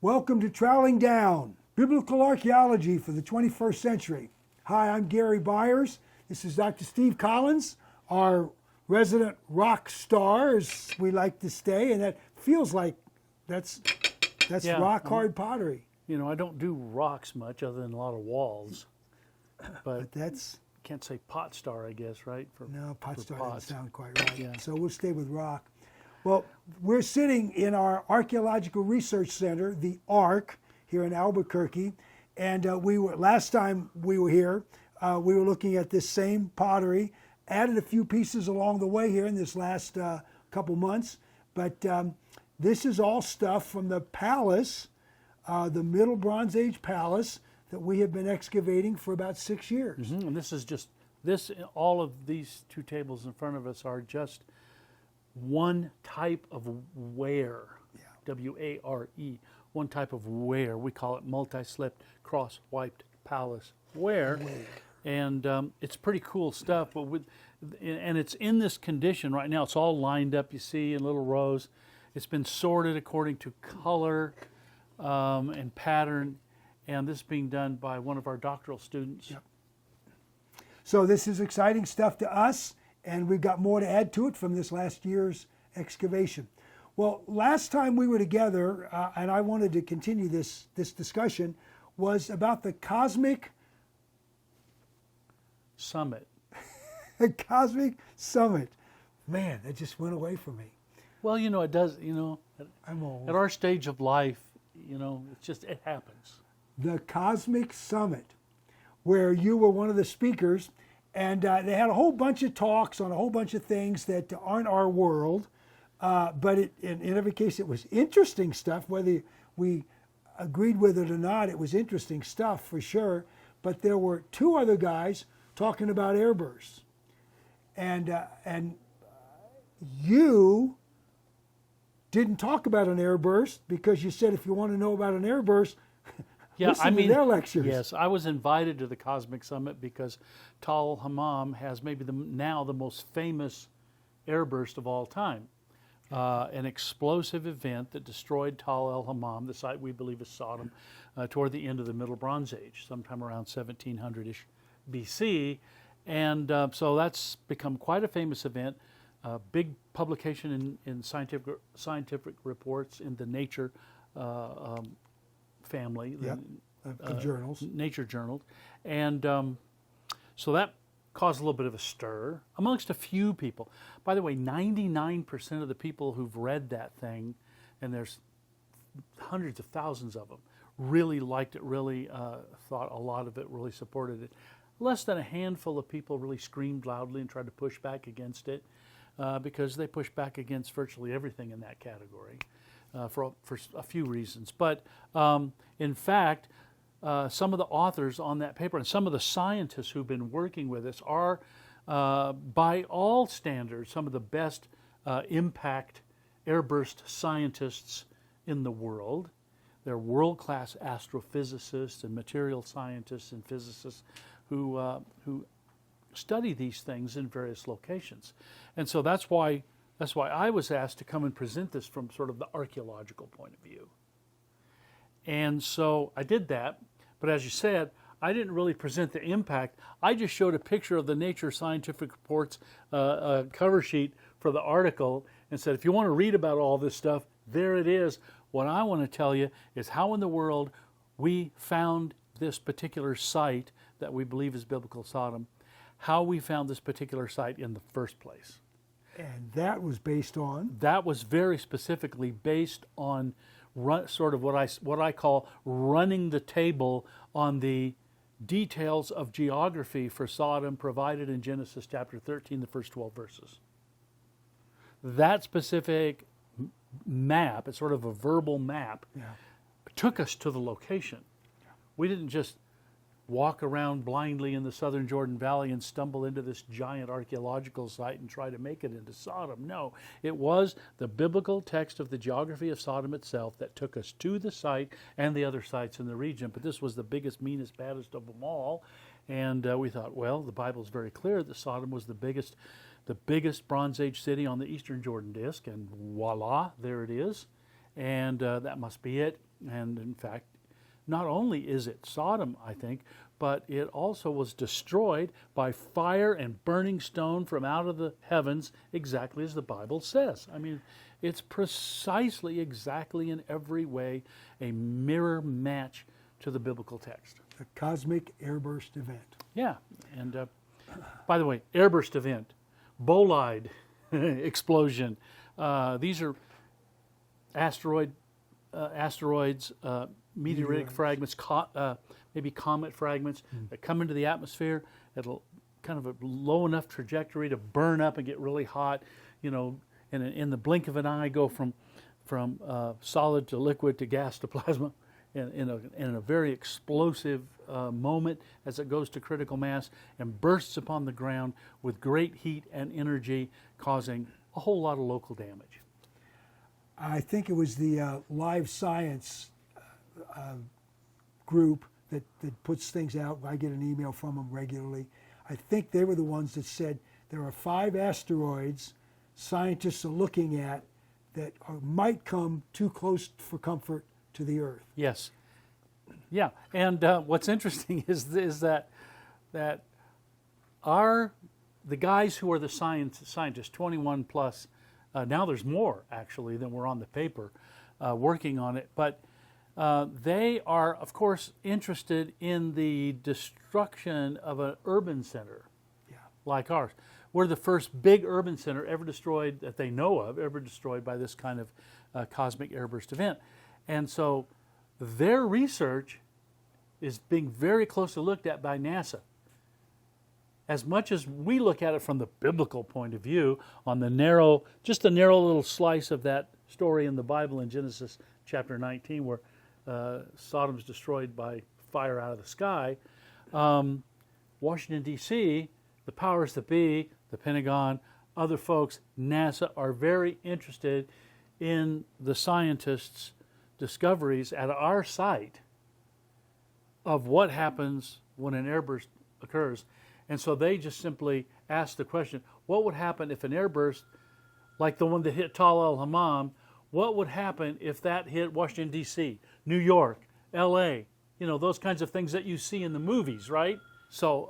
Welcome to Troweling Down, Biblical Archaeology for the 21st Century. Hi, I'm Gary Byers. This is Dr. Steve Collins, our resident rock star, as we like to say, and that feels like that's rock hard pottery. You know, I don't do rocks much other than a lot of walls. But that's... Can't say pot star, I guess, right? No, pot star doesn't sound quite right. Yeah. So we'll stay with rock. Well, we're sitting in our Archaeological Research Center, the ARC, here in Albuquerque. And last time we were here, we were looking at this same pottery, added a few pieces along the way here in this last couple months. But this is all stuff from the palace, the Middle Bronze Age palace, that we have been excavating for about 6 years. Mm-hmm. And this is just, all of these two tables in front of us are just one type of ware, W-A-R-E, one type of ware. We call it multi-slipped, cross-wiped palace ware. And it's pretty cool stuff, but and it's in this condition right now. It's all lined up, you see, in little rows. It's been sorted according to color and pattern, and this is being done by one of our doctoral students. Yep. So this is exciting stuff to us, and we've got more to add to it from this last year's excavation. Well, last time we were together, and I wanted to continue this discussion, was about the cosmic summit. The cosmic summit. Man, that just went away from me. Well, you know, it does, you know, I'm old. At our stage of life, you know, it happens. The Cosmic Summit, where you were one of the speakers, and they had a whole bunch of talks on a whole bunch of things that aren't our world, but in every case it was interesting stuff. Whether we agreed with it or not, it was interesting stuff for sure. But there were two other guys talking about airbursts, and you didn't talk about an airburst because you said if you want to know about an airburst, listen to their lectures. Yes, I was invited to the Cosmic Summit because el-Hammam has maybe now the most famous airburst of all time. An explosive event that destroyed el-Hammam, the site we believe is Sodom, toward the end of the Middle Bronze Age, sometime around 1700-ish BC. And so that's become quite a famous event. Big publication in scientific reports in the Nature family, of journals, Nature journals, and so that caused a little bit of a stir amongst a few people. By the way, 99% of the people who've read that thing, and there's hundreds of thousands of them, really liked it, really thought a lot of it, really supported it. Less than a handful of people really screamed loudly and tried to push back against it, because they push back against virtually everything in that category. For a few reasons. But in fact, some of the authors on that paper and some of the scientists who've been working with us are, by all standards, some of the best impact airburst scientists in the world. They're world-class astrophysicists and material scientists and physicists who study these things in various locations. And so that's why I was asked to come and present this from sort of the archaeological point of view. And so I did that, but as you said, I didn't really present the impact. I just showed a picture of the Nature Scientific Reports cover sheet for the article and said, if you want to read about all this stuff, there it is. What I want to tell you is how in the world we found this particular site that we believe is biblical Sodom, how we found this particular site in the first place. And that was based on? That was very specifically based on sort of what I call running the table on the details of geography for Sodom provided in Genesis chapter 13, the first 12 verses. That specific map, it's sort of a verbal map, took us to the location. We didn't just walk around blindly in the southern Jordan Valley and stumble into this giant archaeological site and try to make it into Sodom. No, it was the biblical text of the geography of Sodom itself that took us to the site and the other sites in the region. But this was the biggest, meanest, baddest of them all. And we thought, well, the Bible's very clear that Sodom was the biggest Bronze Age city on the eastern Jordan Disk, and voila, there it is. and that must be it. And in fact, not only is it Sodom, I think, but it also was destroyed by fire and burning stone from out of the heavens, exactly as the Bible says. I mean, it's precisely, exactly in every way a mirror match to the biblical text. A cosmic airburst event. Yeah, and by the way, airburst event, bolide explosion. These are asteroids, meteoritic fragments, maybe comet fragments that come into the atmosphere at kind of a low enough trajectory to burn up and get really hot. You know, in the blink of an eye, go from solid to liquid to gas to plasma. In a very explosive moment as it goes to critical mass and bursts upon the ground with great heat and energy, causing a whole lot of local damage. I think it was the Live Science group that puts things out. I get an email from them regularly. I think they were the ones that said there are 5 asteroids scientists are looking at that might come too close for comfort to the Earth. Yes, yeah, and what's interesting is that the guys who are the scientists, 21 plus, now there's more actually than were on the paper, working on it, but they are of course interested in the destruction of an urban center, like ours. We're the first big urban center ever destroyed that they know of, ever destroyed by this kind of cosmic airburst event. And so their research is being very closely looked at by NASA. As much as we look at it from the biblical point of view, on the narrow, just a narrow little slice of that story in the Bible in Genesis chapter 19 where Sodom's destroyed by fire out of the sky, Washington, D.C., the powers that be, the Pentagon, other folks, NASA, are very interested in the scientists' discoveries at our site of what happens when an airburst occurs. And so they just simply ask the question, what would happen if an airburst, like the one that hit Tal el-Hammam, what would happen if that hit Washington, D.C., New York, L.A., you know, those kinds of things that you see in the movies, right? So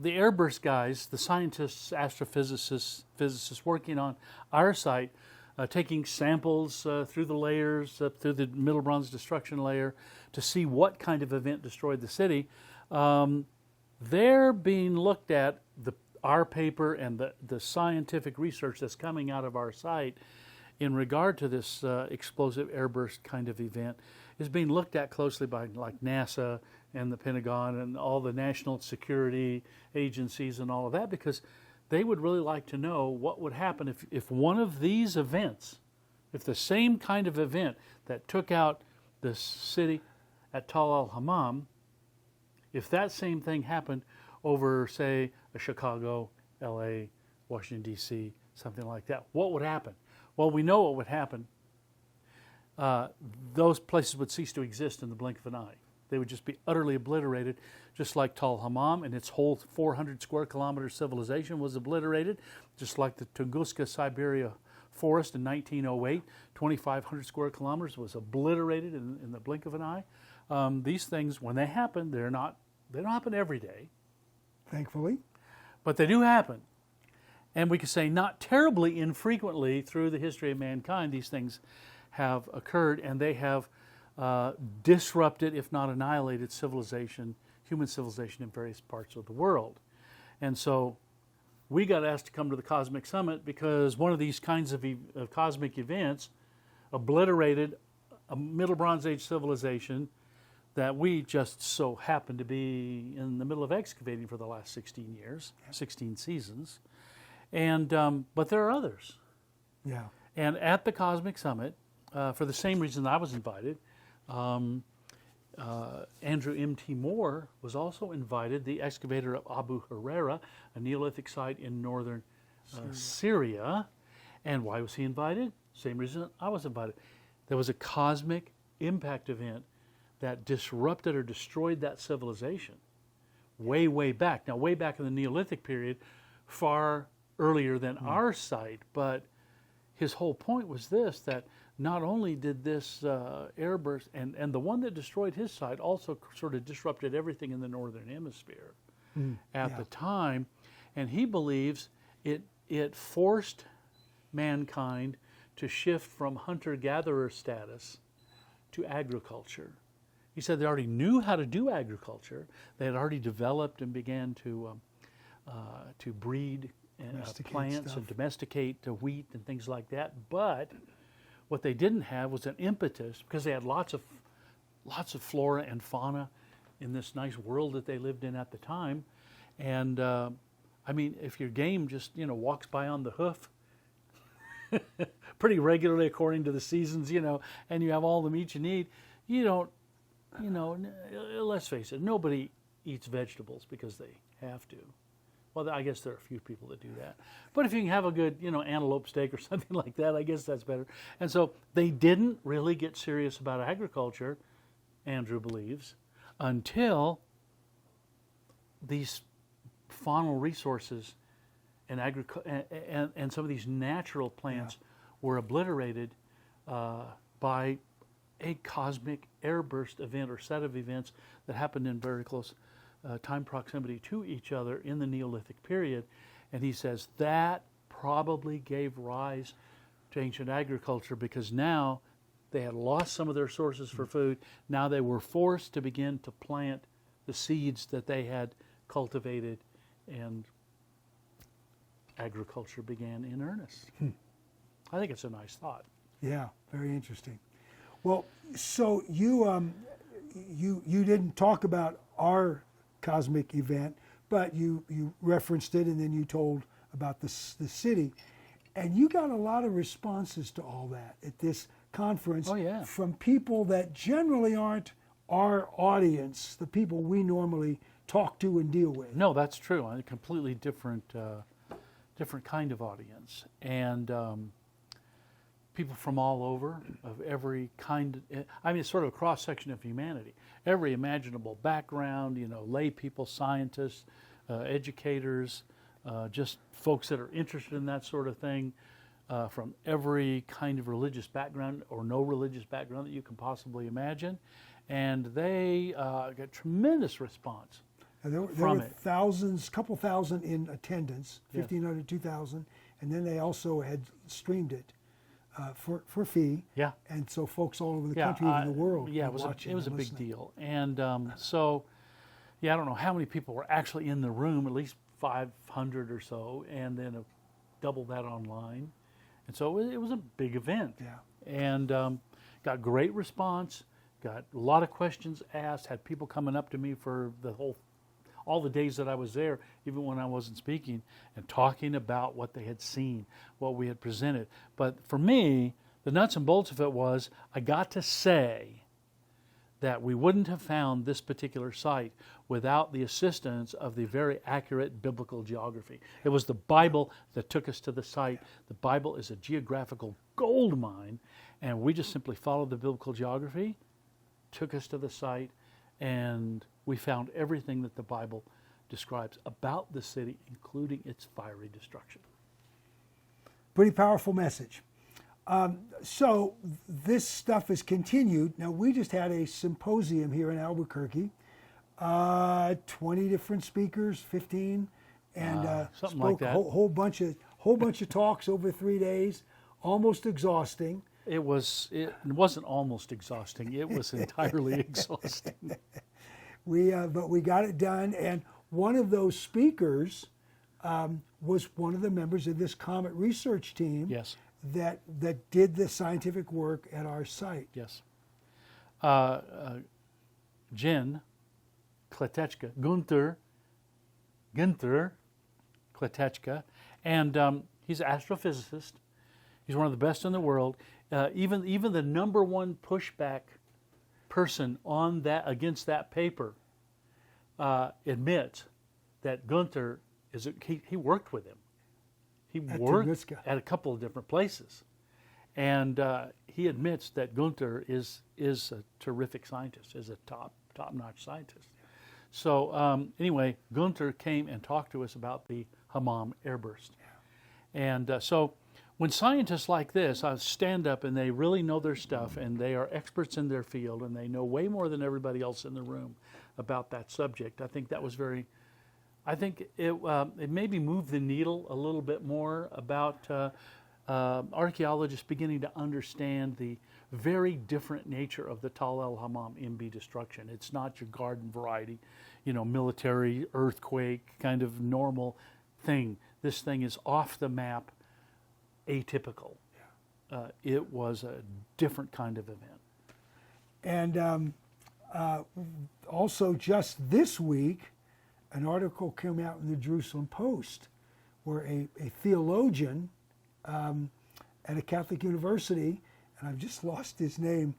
the airburst guys, the scientists, astrophysicists, physicists working on our site, taking samples through the layers, through the middle bronze destruction layer, to see what kind of event destroyed the city. They're being looked at, our paper and the scientific research that's coming out of our site in regard to this explosive airburst kind of event is being looked at closely by like NASA and the Pentagon and all the national security agencies and all of that, because they would really like to know what would happen if one of these events, if the same kind of event that took out the city at Tal el-Hammam, if that same thing happened over, say, a Chicago, L.A., Washington, D.C., something like that, what would happen? Well, we know what would happen. Those places would cease to exist in the blink of an eye. They would just be utterly obliterated, just like Tal el-Hammam and its whole 400 square kilometer civilization was obliterated, just like the Tunguska Siberia forest in 1908, 2,500 square kilometers was obliterated in the blink of an eye. These things, when they happen, they don't happen every day. Thankfully. But they do happen. And we could say not terribly infrequently through the history of mankind, these things have occurred, and they have disrupted, if not annihilated, civilization, human civilization in various parts of the world. And so we got asked to come to the Cosmic Summit because one of these kinds of cosmic events obliterated a Middle Bronze Age civilization that we just so happened to be in the middle of excavating for the last 16 years, 16 seasons. And but there are others. Yeah. And at the Cosmic Summit, for the same reason I was invited, Andrew M.T. Moore was also invited, the excavator of Abu Huraira, a Neolithic site in northern Syria. And why was he invited? Same reason I was invited. There was a cosmic impact event that disrupted or destroyed that civilization way, way back. Now, way back in the Neolithic period, far earlier than our site, but his whole point was this, that not only did this airburst, and the one that destroyed his site also sort of disrupted everything in the northern hemisphere at the time, and he believes it forced mankind to shift from hunter-gatherer status to agriculture. He said they already knew how to do agriculture. They had already developed and began to breed plants and domesticate the wheat and things like that. But what they didn't have was an impetus, because they had lots of flora and fauna in this nice world that they lived in at the time. And I mean, if your game just walks by on the hoof pretty regularly according to the seasons, and you have all the meat you need, you don't, let's face it, nobody eats vegetables because they have to. Well, I guess there are a few people that do that. But if you can have a good, antelope steak or something like that, I guess that's better. And so they didn't really get serious about agriculture, Andrew believes, until these faunal resources and and some of these natural plants were obliterated by a cosmic airburst event or set of events that happened in very close time proximity to each other in the Neolithic period. And he says that probably gave rise to ancient agriculture, because now they had lost some of their sources for food. Now they were forced to begin to plant the seeds that they had cultivated, and agriculture began in earnest. I think it's a nice thought. Yeah, very interesting. Well, so you didn't talk about our cosmic event, but you referenced it, and then you told about the city, and you got a lot of responses to all that at this conference. Oh, yeah. From people that generally aren't our audience, the people we normally talk to and deal with. No, that's true. A completely different kind of audience, and people from all over, of every kind. I mean, it's sort of a cross section of humanity. Every imaginable background. Lay people, scientists, educators, just folks that are interested in that sort of thing, from every kind of religious background or no religious background that you can possibly imagine, and they got tremendous response. There were thousands, couple thousand in attendance, 1,500, 2,000, and then they also had streamed it for fee. Yeah. And so folks all over the country, even the world. Yeah, it was a big deal. And so, I don't know how many people were actually in the room, at least 500 or so, and then double that online. And so it was a big event. Yeah. And got great response, got a lot of questions asked, had people coming up to me for all the days that I was there, even when I wasn't speaking, and talking about what they had seen, what we had presented. But for me, the nuts and bolts of it was, I got to say that we wouldn't have found this particular site without the assistance of the very accurate biblical geography. It was the Bible that took us to the site. The Bible is a geographical gold mine, and we just simply followed the biblical geography, took us to the site, and we found everything that the Bible describes about the city, including its fiery destruction. Pretty powerful message. So this stuff is continued. Now, we just had a symposium here in Albuquerque. 20 different speakers, 15, and something spoke like that. a whole bunch of talks over 3 days, almost exhausting. It wasn't almost exhausting. It was entirely exhausting. But we got it done, and one of those speakers was one of the members of this comet research team. Yes. That did the scientific work at our site. Yes. Jen Kletechka, Gunther Kletechka, and he's an astrophysicist. He's one of the best in the world. Even the number one pushback person on that against that paper admits that Gunther he worked with him. He worked at a couple of different places, and he admits that Gunther is a terrific scientist, is a top-notch scientist. So anyway, Gunther came and talked to us about the Hammam airburst, and so when scientists like this stand up and they really know their stuff and they are experts in their field and they know way more than everybody else in the room about that subject, I think that was very, I think it maybe moved the needle a little bit more about archaeologists beginning to understand the very different nature of the Tal el-Hammam MB destruction. It's not your garden variety, military, earthquake, kind of normal thing. This thing is off the map, atypical. It was a different kind of event. And also just this week, an article came out in the Jerusalem Post where a theologian at a Catholic university, and I've just lost his name,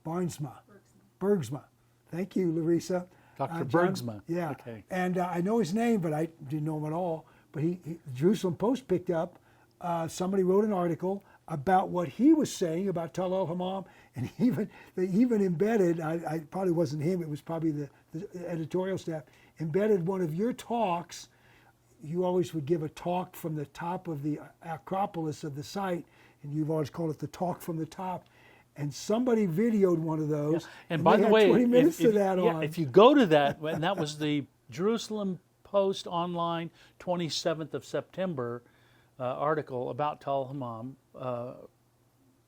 Bergsma. Thank you, Larissa. Dr. Bergsma. Yeah. Okay. And I know his name, but I didn't know him at all. But the Jerusalem Post picked up, somebody wrote an article about what he was saying about Tal el-Hammam, and they even embedded, I probably wasn't him, it was probably the editorial staff, embedded one of your talks. You always would give a talk from the top of the Acropolis of the site, and you've always called it the talk from the top. And somebody videoed one of those. Yeah. And by the way, 20 minutes of that on. If you go to that, and that was the Jerusalem Post online 27th of September article about Tal el-Hammam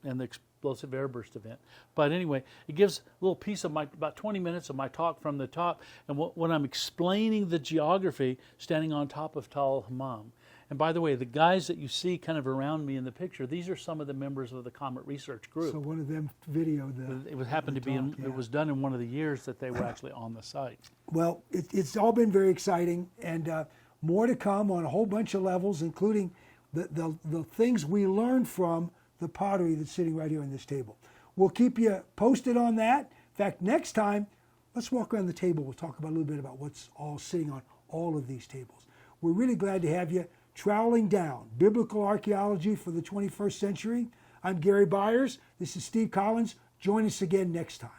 and the explosive airburst event. But anyway, it gives a little piece of about 20 minutes of my talk from the top, and when I'm explaining the geography, standing on top of Tal el-Hammam. And by the way, the guys that you see kind of around me in the picture, these are some of the members of the Comet Research Group. So one of them videoed It would happen to be, it was done in one of the years that they were actually on the site. Well, it's all been very exciting, and more to come on a whole bunch of levels, including the things we learned from the pottery that's sitting right here on this table. We'll keep you posted on that. In fact, next time, let's walk around the table. We'll talk about a little bit about what's all sitting on all of these tables. We're really glad to have you troweling down biblical archaeology for the 21st century. I'm Gary Byers. This is Steve Collins. Join us again next time.